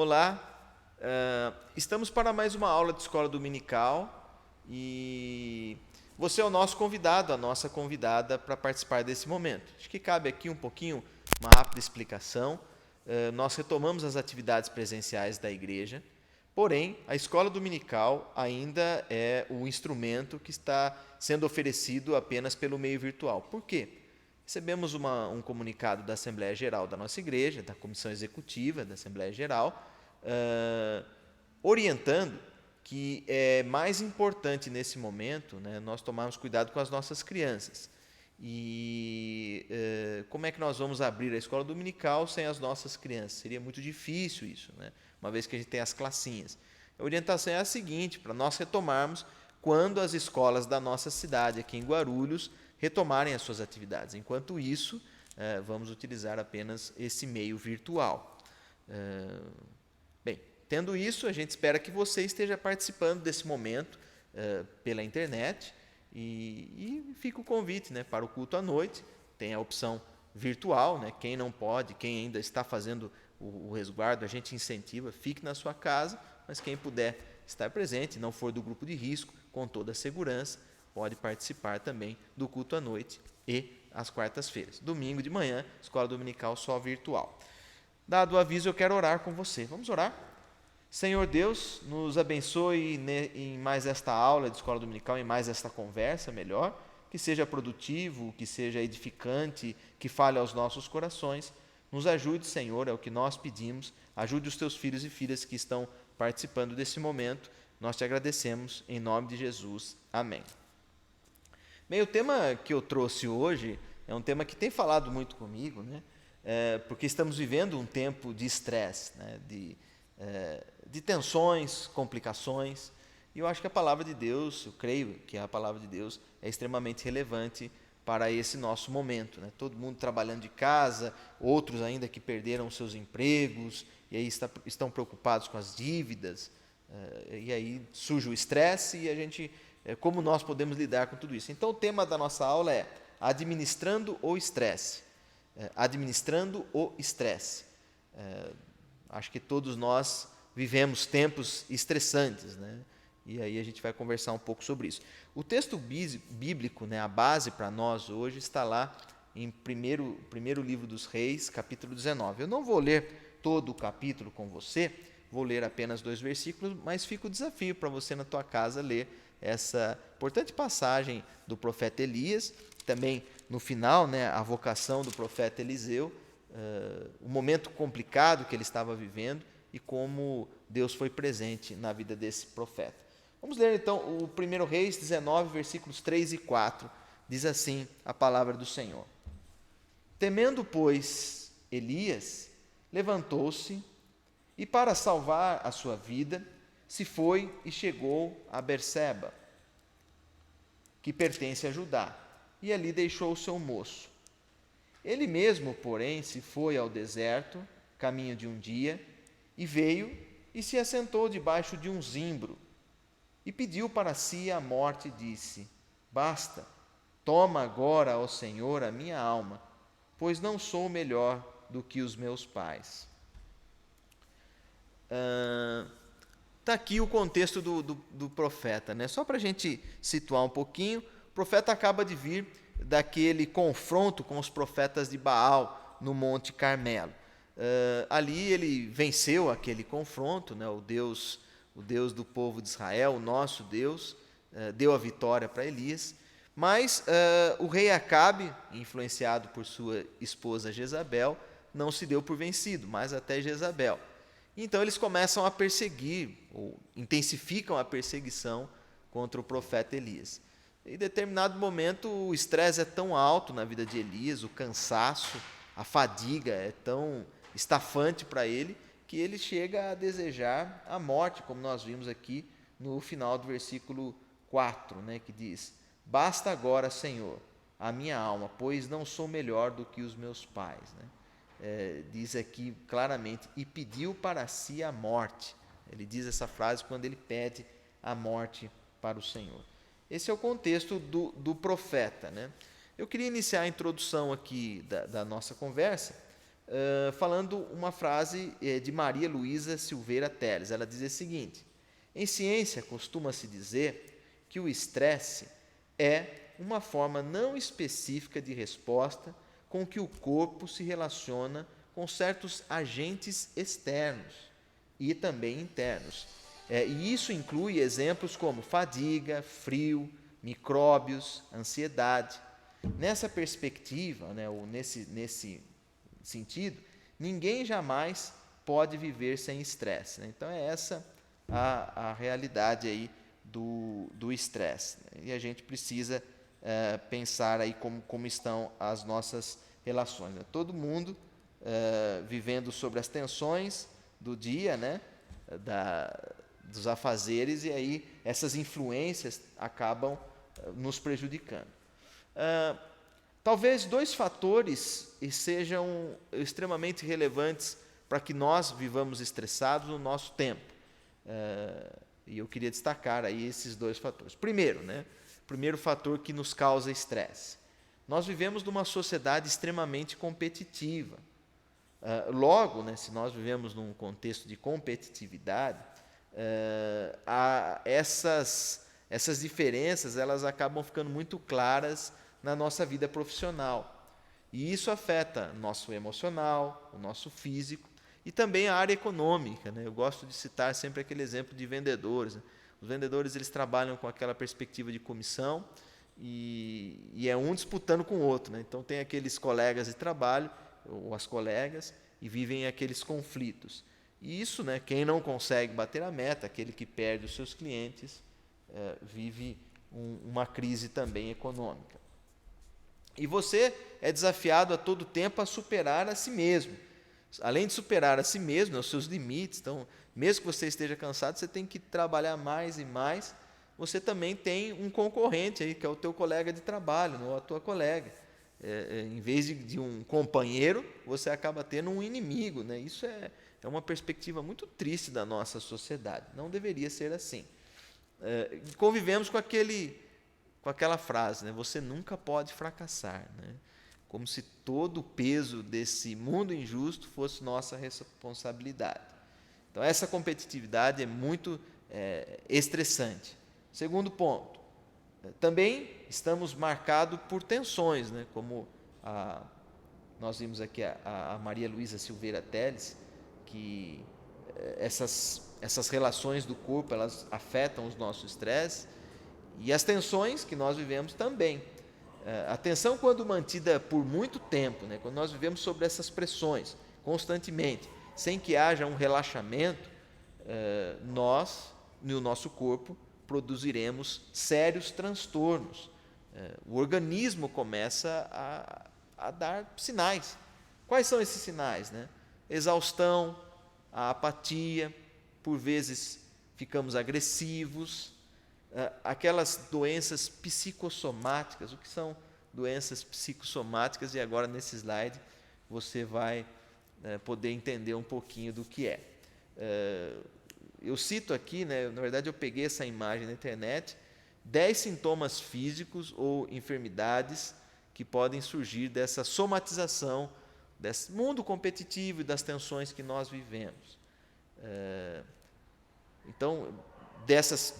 Olá, estamos para mais uma aula de escola dominical e você é o nosso convidado, a nossa convidada para participar desse momento. Acho que cabe aqui um pouquinho, uma rápida explicação. Nós retomamos as atividades presenciais da igreja, porém, a escola dominical ainda é o instrumento que está sendo oferecido apenas pelo meio virtual. Por quê? Recebemos um comunicado da Assembleia Geral da nossa igreja, da Comissão Executiva da Assembleia Geral, orientando que é mais importante nesse momento, né, nós tomarmos cuidado com as nossas crianças. E como é que nós vamos abrir a escola dominical sem as nossas crianças? Seria muito difícil isso, né, uma vez que a gente tem as classinhas. A orientação é a seguinte, para nós retomarmos quando as escolas da nossa cidade, aqui em Guarulhos, retomarem as suas atividades. Enquanto isso, vamos utilizar apenas esse meio virtual. Bem, tendo isso, a gente espera que você esteja participando desse momento pela internet e fica o convite, né, para o culto à noite. Tem a opção virtual, né, quem não pode, quem ainda está fazendo o resguardo, a gente incentiva, fique na sua casa, mas quem puder estar presente, não for do grupo de risco, com toda a segurança, pode participar também do culto à noite e às quartas-feiras. Domingo de manhã, escola dominical só virtual. Dado o aviso, eu quero orar com você. Vamos orar? Senhor Deus, nos abençoe em mais esta aula de escola dominical, em mais esta conversa melhor, que seja produtivo, que seja edificante, que fale aos nossos corações. Nos ajude, Senhor, é o que nós pedimos. Ajude os teus filhos e filhas que estão participando desse momento. Nós te agradecemos, em nome de Jesus. Amém. Bem, o tema que eu trouxe hoje é um tema que tem falado muito comigo, né? Porque estamos vivendo um tempo de estresse, né? De tensões, complicações, e eu acho que a palavra de Deus, eu creio que a palavra de Deus é extremamente relevante para esse nosso momento, né? Todo mundo trabalhando de casa, outros ainda que perderam seus empregos, e aí estão preocupados com as dívidas, e aí surge o estresse e a gente... como nós podemos lidar com tudo isso. Então, o tema da nossa aula é administrando o estresse. Administrando o estresse. Acho que todos nós vivemos tempos estressantes, né? E aí a gente vai conversar um pouco sobre isso. O texto bíblico, né, a base para nós hoje, está lá em primeiro livro dos Reis, capítulo 19. Eu não vou ler todo o capítulo com você, vou ler apenas 2 versículos, mas fica o desafio para você na tua casa ler essa importante passagem do profeta Elias, também no final, né, a vocação do profeta Eliseu, o momento complicado que ele estava vivendo e como Deus foi presente na vida desse profeta. Vamos ler então o 1 Reis 19, versículos 3 e 4, diz assim a palavra do Senhor. Temendo, pois, Elias, levantou-se e, para salvar a sua vida, se foi e chegou a Berseba, que pertence a Judá, e ali deixou o seu moço. Ele mesmo, porém, se foi ao deserto, caminho de um dia, e veio e se assentou debaixo de um zimbro, e pediu para si a morte e disse: Basta, toma agora, ó Senhor, a minha alma, pois não sou melhor do que os meus pais. Está aqui o contexto do profeta, né? Só para a gente situar um pouquinho, o profeta acaba de vir daquele confronto com os profetas de Baal no Monte Carmelo. Ali ele venceu aquele confronto, né? O Deus do povo de Israel, o nosso Deus, deu a vitória para Elias, mas o rei Acabe, influenciado por sua esposa Jezabel, não se deu por vencido, mas até Jezabel. Então eles começam a perseguir, ou intensificam a perseguição contra o profeta Elias. Em determinado momento o estresse é tão alto na vida de Elias, o cansaço, a fadiga é tão estafante para ele, que ele chega a desejar a morte, como nós vimos aqui no final do versículo 4, né, que diz: Basta agora, Senhor, a minha alma, pois não sou melhor do que os meus pais, né? Diz aqui claramente, e pediu para si a morte. Ele diz essa frase quando ele pede a morte para o Senhor. Esse é o contexto do profeta, né? Eu queria iniciar a introdução aqui da nossa conversa falando uma frase de Maria Luísa Silveira Teles. Ela diz o seguinte: em ciência costuma-se dizer que o estresse é uma forma não específica de resposta com que o corpo se relaciona com certos agentes externos e também internos. E isso inclui exemplos como fadiga, frio, micróbios, ansiedade. Nessa perspectiva, né, ou nesse sentido, ninguém jamais pode viver sem estresse, né? Então é essa a realidade aí do estresse, né? E a gente precisa pensar aí como estão as nossas relações, né? Todo mundo vivendo sobre as tensões do dia, né? Dos afazeres, e aí essas influências acabam nos prejudicando. Talvez 2 fatores sejam extremamente relevantes para que nós vivamos estressados no nosso tempo. E eu queria destacar aí esses 2 fatores. Primeiro, né? Primeiro fator que nos causa estresse. Nós vivemos numa sociedade extremamente competitiva. Logo, né, se nós vivemos num contexto de competitividade, essas diferenças elas acabam ficando muito claras na nossa vida profissional. E isso afeta nosso emocional, o nosso físico e também a área econômica, né? Eu gosto de citar sempre aquele exemplo de vendedores, né? Os vendedores eles trabalham com aquela perspectiva de comissão e é um disputando com o outro, né? Então tem aqueles colegas de trabalho ou as colegas e vivem aqueles conflitos. E isso, né, quem não consegue bater a meta, aquele que perde os seus clientes, vive uma crise também econômica. E você é desafiado a todo tempo a superar a si mesmo. Além de superar a si mesmo, né, os seus limites, então, mesmo que você esteja cansado, você tem que trabalhar mais e mais. Você também tem um concorrente aí, que é o teu colega de trabalho, ou a tua colega. Em vez de um companheiro, você acaba tendo um inimigo, né? Isso é uma perspectiva muito triste da nossa sociedade. Não deveria ser assim. Convivemos com aquela frase, né? Você nunca pode fracassar, né? Como se todo o peso desse mundo injusto fosse nossa responsabilidade. Então, essa competitividade é muito estressante. Segundo ponto, também estamos marcados por tensões, né? Como nós vimos aqui a Maria Luísa Silveira Teles, que essas relações do corpo elas afetam os nossos estresses, e as tensões que nós vivemos também. A tensão, quando mantida por muito tempo, né, quando nós vivemos sobre essas pressões constantemente, sem que haja um relaxamento, nós, no nosso corpo, produziremos sérios transtornos. O organismo começa a dar sinais. Quais são esses sinais, né? Exaustão, a apatia, por vezes ficamos agressivos, aquelas doenças psicossomáticas. O que são doenças psicossomáticas? E agora nesse slide você vai poder entender um pouquinho do que é. Eu cito aqui, né, na verdade eu peguei essa imagem na internet, 10 sintomas físicos ou enfermidades que podem surgir dessa somatização desse mundo competitivo e das tensões que nós vivemos. Então, dessas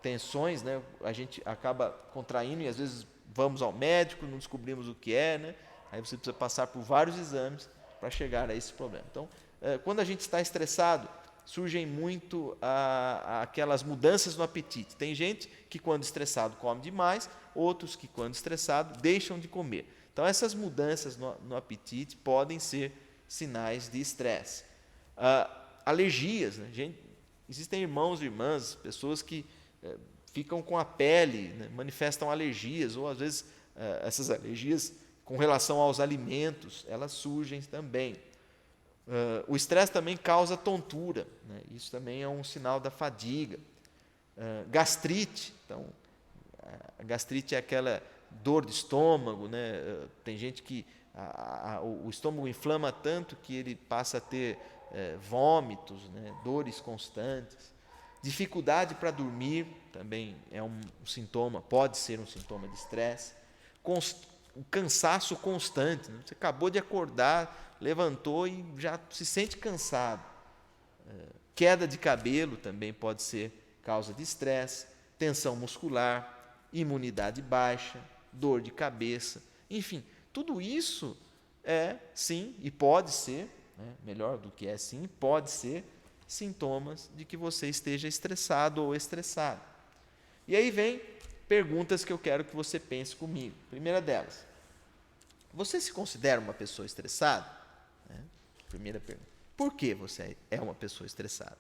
tensões, né, a gente acaba contraindo e às vezes vamos ao médico, não descobrimos o que é, né? Aí você precisa passar por vários exames para chegar a esse problema. Então, quando a gente está estressado, surgem muito aquelas mudanças no apetite. Tem gente que quando estressado come demais, outros que quando estressado deixam de comer. Então essas mudanças no apetite podem ser sinais de estresse. Alergias, né? Existem irmãos e irmãs, pessoas que ficam com a pele, né? Manifestam alergias, ou às vezes essas alergias com relação aos alimentos, elas surgem também. O estresse também causa tontura, né? Isso também é um sinal da fadiga. Gastrite, então, a gastrite é aquela dor de estômago, né? Tem gente que o estômago inflama tanto que ele passa a ter vômitos, né? Dores constantes. Dificuldade para dormir também é um sintoma, pode ser um sintoma de estresse. O cansaço constante, né? Você acabou de acordar, levantou e já se sente cansado. Queda de cabelo também pode ser causa de estresse, tensão muscular, imunidade baixa, dor de cabeça, enfim, tudo isso é sim e pode ser, né, melhor do que é sim, pode ser sintomas de que você esteja estressado ou estressado. E aí vem perguntas que eu quero que você pense comigo. Primeira delas, você se considera uma pessoa estressada? Primeira pergunta. Por que você é uma pessoa estressada?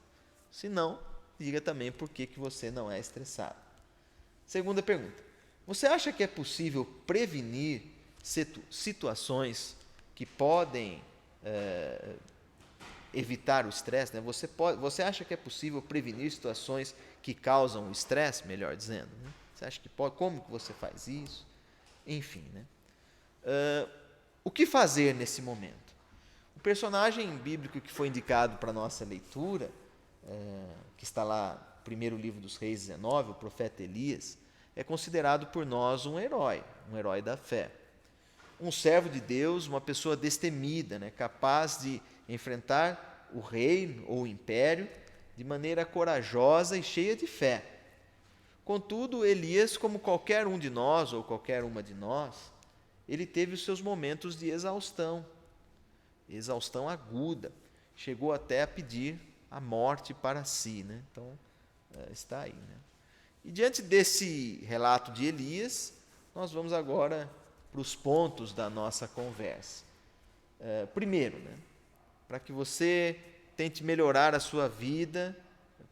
Se não, diga também por que você não é estressado. Segunda pergunta. Você acha que é possível prevenir situações que podem evitar o estresse? Né? Você acha que é possível prevenir situações que causam o estresse, melhor dizendo? Né? Você acha que pode? Como que você faz isso? Enfim, né? O que fazer nesse momento? O personagem bíblico que foi indicado para a nossa leitura, que está lá no primeiro livro dos Reis 19, o profeta Elias, é considerado por nós um herói da fé. Um servo de Deus, uma pessoa destemida, né, capaz de enfrentar o reino ou o império de maneira corajosa e cheia de fé. Contudo, Elias, como qualquer um de nós ou qualquer uma de nós, ele teve os seus momentos de exaustão aguda, chegou até a pedir a morte para si, né? Então, está aí, né? E diante desse relato de Elias, nós vamos agora para os pontos da nossa conversa. Primeiro, né, para que você tente melhorar a sua vida,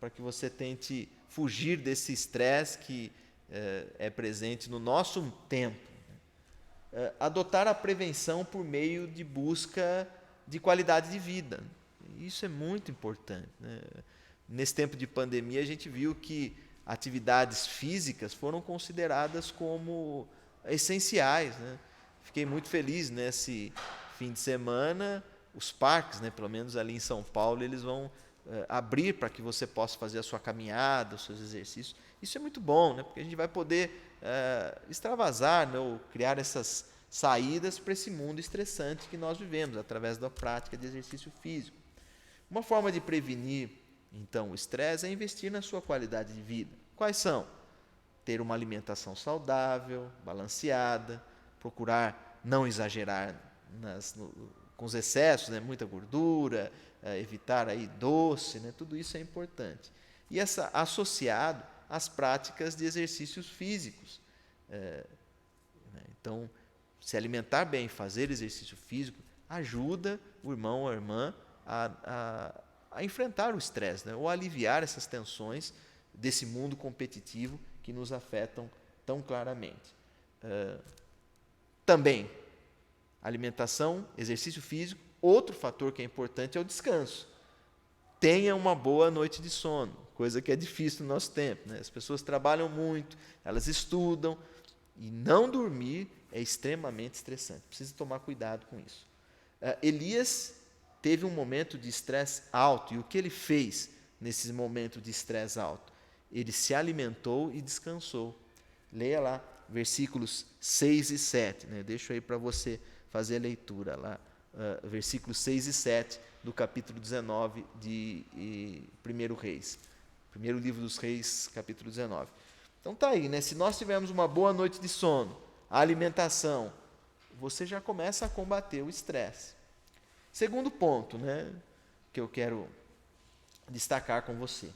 para que você tente fugir desse estresse que é presente no nosso tempo, adotar a prevenção por meio de busca de qualidade de vida. Isso é muito importante, né? Nesse tempo de pandemia, a gente viu que atividades físicas foram consideradas como essenciais, né? Fiquei muito feliz nesse fim de semana. Os parques, né, pelo menos ali em São Paulo, eles vão abrir para que você possa fazer a sua caminhada, os seus exercícios. Isso é muito bom, né? Porque a gente vai poder extravasar, né, ou criar essas saídas para esse mundo estressante que nós vivemos, através da prática de exercício físico. Uma forma de prevenir, então, o estresse é investir na sua qualidade de vida. Quais são? Ter uma alimentação saudável, balanceada, procurar não exagerar com os excessos, né? Muita gordura, evitar aí doce, né? Tudo isso é importante. E associado às práticas de exercícios físicos. Então, se alimentar bem, fazer exercício físico, ajuda o irmão ou a irmã a enfrentar o estresse, né? Ou a aliviar essas tensões desse mundo competitivo que nos afetam tão claramente. Também, alimentação, exercício físico, outro fator que é importante é o descanso. Tenha uma boa noite de sono, coisa que é difícil no nosso tempo, né? As pessoas trabalham muito, elas estudam, e não dormir é extremamente estressante. Precisa tomar cuidado com isso. Elias teve um momento de estresse alto, e o que ele fez nesse momento de estresse alto? Ele se alimentou e descansou. Leia lá, versículos 6 e 7. Né? Deixo aí para você fazer a leitura lá. Versículos 6 e 7 do capítulo 19 de 1 Reis. Primeiro livro dos Reis, capítulo 19. Então tá aí, né? Se nós tivermos uma boa noite de sono, a alimentação, você já começa a combater o estresse. Segundo ponto, né, que eu quero destacar com você.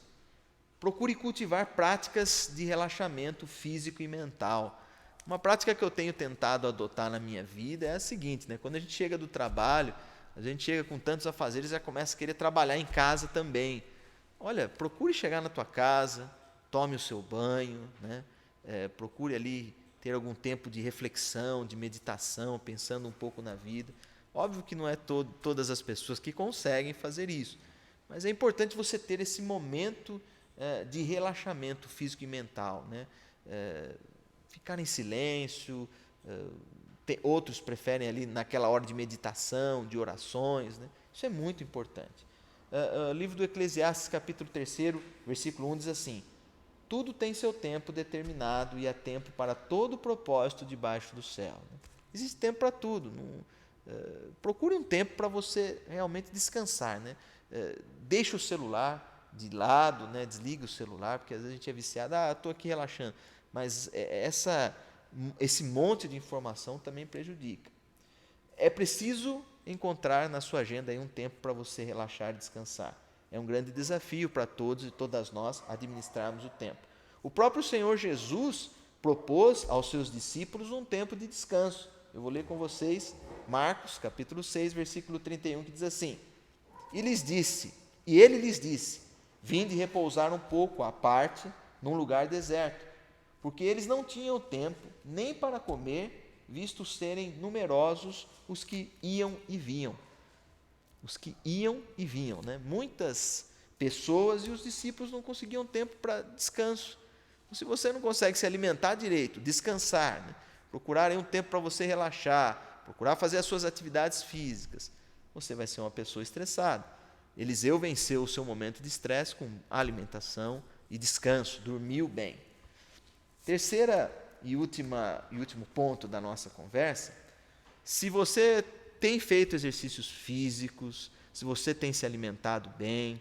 Procure cultivar práticas de relaxamento físico e mental. Uma prática que eu tenho tentado adotar na minha vida é a seguinte, né? Quando a gente chega do trabalho, a gente chega com tantos afazeres e já começa a querer trabalhar em casa também. Olha, procure chegar na tua casa, tome o seu banho, né? Procure ali ter algum tempo de reflexão, de meditação, pensando um pouco na vida. Óbvio que não é todas as pessoas que conseguem fazer isso, mas é importante você ter esse momento de relaxamento físico e mental, né? Ficar em silêncio, outros preferem ali naquela hora de meditação, de orações, né? Isso é muito importante. O livro do Eclesiastes, capítulo 3, versículo 1, diz assim: tudo tem seu tempo determinado e há tempo para todo propósito debaixo do céu. Existe tempo para tudo. Procure um tempo para você realmente descansar, né? Deixa o celular de lado, né? Desliga o celular, porque às vezes a gente é viciado, estou aqui relaxando, mas esse monte de informação também prejudica. É preciso encontrar na sua agenda aí um tempo para você relaxar e descansar. É um grande desafio para todos e todas nós administrarmos o tempo. O próprio Senhor Jesus propôs aos seus discípulos um tempo de descanso. Eu vou ler com vocês Marcos, capítulo 6, versículo 31, que diz assim: E ele lhes disse, vinde repousar um pouco à parte num lugar deserto, porque eles não tinham tempo nem para comer, visto serem numerosos os que iam e vinham. Os que iam e vinham, né? Muitas pessoas, e os discípulos não conseguiam tempo para descanso. Então, se você não consegue se alimentar direito, descansar, né? Procurar aí um tempo para você relaxar, procurar fazer as suas atividades físicas, você vai ser uma pessoa estressada. Eliseu venceu o seu momento de estresse com alimentação e descanso, dormiu bem. Terceira e último ponto da nossa conversa: se você tem feito exercícios físicos, se você tem se alimentado bem,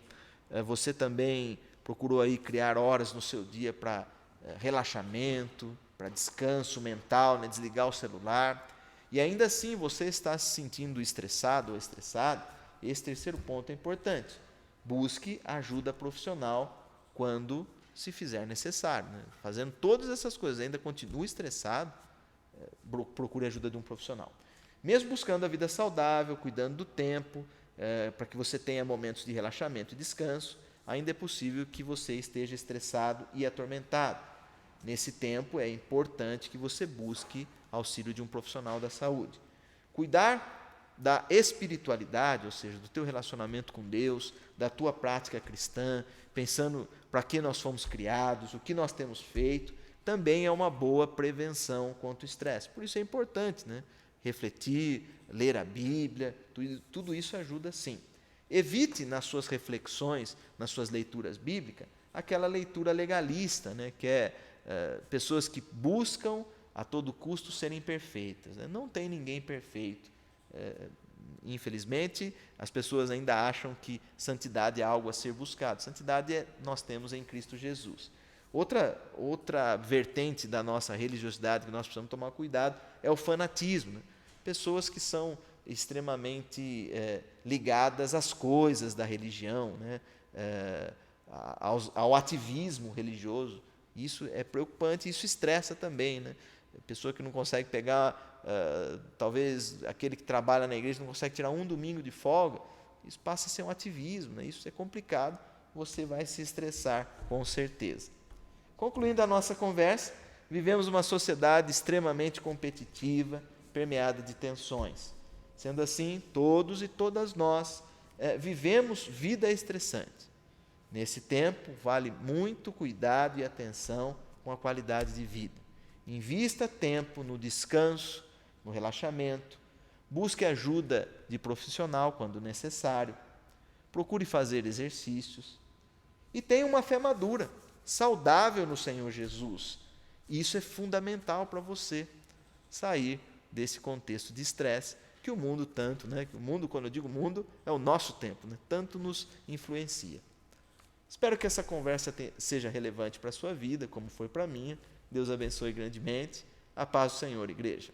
você também procurou aí criar horas no seu dia para relaxamento, para descanso mental, né, desligar o celular, e ainda assim você está se sentindo estressado ou estressado, esse terceiro ponto é importante. Busque ajuda profissional quando se fizer necessário, né? Fazendo todas essas coisas, ainda continua estressado, procure a ajuda de um profissional. Mesmo buscando a vida saudável, cuidando do tempo, para que você tenha momentos de relaxamento e descanso, ainda é possível que você esteja estressado e atormentado. Nesse tempo, é importante que você busque auxílio de um profissional da saúde. Cuidar da espiritualidade, ou seja, do teu relacionamento com Deus, da tua prática cristã, pensando para que nós fomos criados, o que nós temos feito, também é uma boa prevenção contra o estresse. Por isso é importante, né? Refletir, ler a Bíblia, tudo isso ajuda sim. Evite nas suas reflexões, nas suas leituras bíblicas, aquela leitura legalista, né? Que é pessoas que buscam a todo custo serem perfeitas, né? Não tem ninguém perfeito. Infelizmente, as pessoas ainda acham que santidade é algo a ser buscado. Santidade nós temos em Cristo Jesus. Outra vertente da nossa religiosidade que nós precisamos tomar cuidado é o fanatismo, né? Pessoas que são extremamente ligadas às coisas da religião, né? Ao ativismo religioso. Isso é preocupante, isso estressa também, né? Pessoa que não consegue pegar, talvez aquele que trabalha na igreja não consegue tirar um domingo de folga, isso passa a ser um ativismo, né? Isso é complicado, você vai se estressar com certeza. Concluindo a nossa conversa, vivemos uma sociedade extremamente competitiva, permeada de tensões. Sendo assim, todos e todas nós vivemos vida estressante. Nesse tempo, vale muito cuidado e atenção com a qualidade de vida. Invista tempo no descanso, no relaxamento, busque ajuda de profissional quando necessário, procure fazer exercícios e tenha uma fé madura, saudável no Senhor Jesus. Isso é fundamental para você sair desse contexto de estresse que o mundo tanto, né? Que o mundo, quando eu digo mundo, é o nosso tempo, né? Tanto nos influencia. Espero que essa conversa seja relevante para a sua vida, como foi para a minha. Deus abençoe grandemente. A paz do Senhor, igreja.